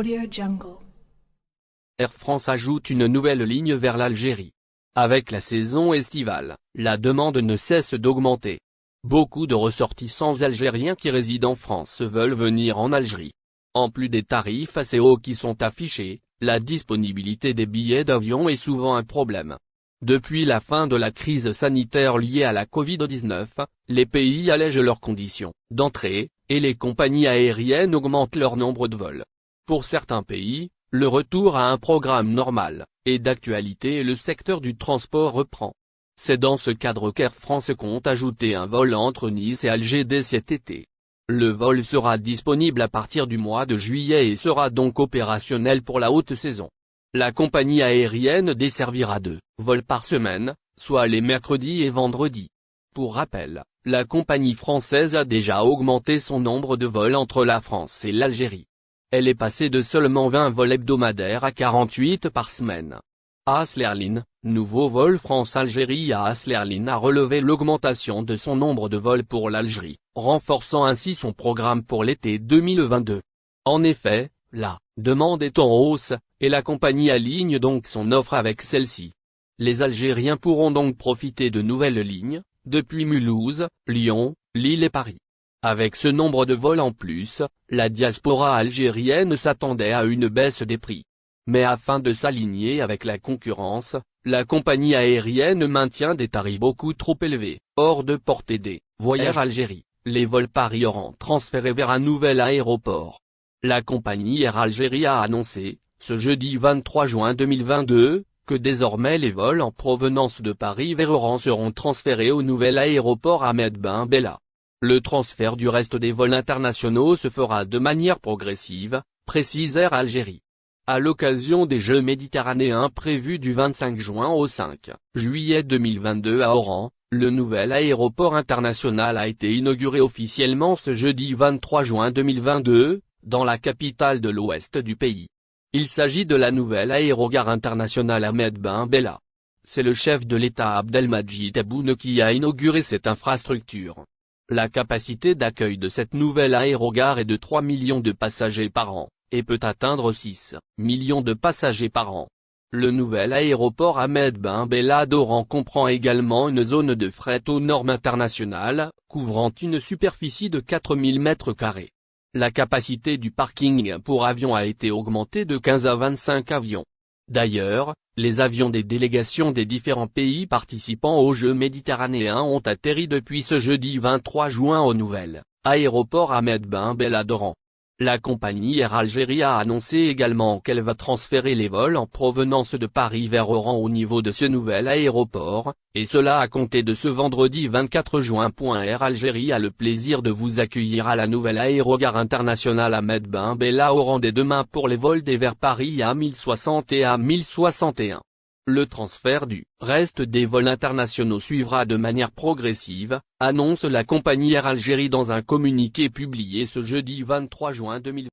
Audio Jungle. Air France ajoute une nouvelle ligne vers l'Algérie. Avec la saison estivale, la demande ne cesse d'augmenter. Beaucoup de ressortissants algériens qui résident en France veulent venir en Algérie. En plus des tarifs assez hauts qui sont affichés, la disponibilité des billets d'avion est souvent un problème. Depuis la fin de la crise sanitaire liée à la Covid-19, les pays allègent leurs conditions d'entrée, et les compagnies aériennes augmentent leur nombre de vols. Pour certains pays, le retour à un programme normal est d'actualité et le secteur du transport reprend. C'est dans ce cadre qu'Air France compte ajouter un vol entre Nice et Alger dès cet été. Le vol sera disponible à partir du mois de juillet et sera donc opérationnel pour la haute saison. La compagnie aérienne desservira 2 vols par semaine, soit les mercredis et vendredis. Pour rappel, la compagnie française a déjà augmenté son nombre de vols entre la France et l'Algérie. Elle est passée de seulement 20 vols hebdomadaires à 48 par semaine. ASL Airlines, nouveau vol France-Algérie. ASL Airlines a relevé l'augmentation de son nombre de vols pour l'Algérie, renforçant ainsi son programme pour l'été 2022. En effet, la demande est en hausse, et la compagnie aligne donc son offre avec celle-ci. Les Algériens pourront donc profiter de nouvelles lignes, depuis Mulhouse, Lyon, Lille et Paris. Avec ce nombre de vols en plus, la diaspora algérienne s'attendait à une baisse des prix. Mais afin de s'aligner avec la concurrence, la compagnie aérienne maintient des tarifs beaucoup trop élevés, hors de portée des voyages Algérie. Les vols Paris-Oran transférés vers un nouvel aéroport. La compagnie Air Algérie a annoncé, ce jeudi 23 juin 2022, que désormais les vols en provenance de Paris vers Oran seront transférés au nouvel aéroport Ahmed Ben Bella. Le transfert du reste des vols internationaux se fera de manière progressive, précise Air Algérie. À l'occasion des Jeux méditerranéens prévus du 25 juin au 5 juillet 2022 à Oran, le nouvel aéroport international a été inauguré officiellement ce jeudi 23 juin 2022, dans la capitale de l'ouest du pays. Il s'agit de la nouvelle aérogare internationale Ahmed Ben Bella. C'est le chef de l'État Abdelmadjid Tebboune qui a inauguré cette infrastructure. La capacité d'accueil de cette nouvelle aérogare est de 3 millions de passagers par an, et peut atteindre 6 millions de passagers par an. Le nouvel aéroport Ahmed Ben Bella d'Oran comprend également une zone de fret aux normes internationales, couvrant une superficie de 4000 m². La capacité du parking pour avions a été augmentée de 15 à 25 avions. D'ailleurs, les avions des délégations des différents pays participant aux Jeux méditerranéens ont atterri depuis ce jeudi 23 juin au nouvel aéroport Ahmed Ben Bella d'Oran. La compagnie Air Algérie a annoncé également qu'elle va transférer les vols en provenance de Paris vers Oran au niveau de ce nouvel aéroport, et cela à compter de ce vendredi 24 juin. Air Algérie a le plaisir de vous accueillir à la nouvelle aérogare internationale Ahmed Ben Bella Oran dès demain pour les vols des vers Paris à 1060 et à 1061. Le transfert du reste des vols internationaux suivra de manière progressive, annonce la compagnie Air Algérie dans un communiqué publié ce jeudi 23 juin 2020.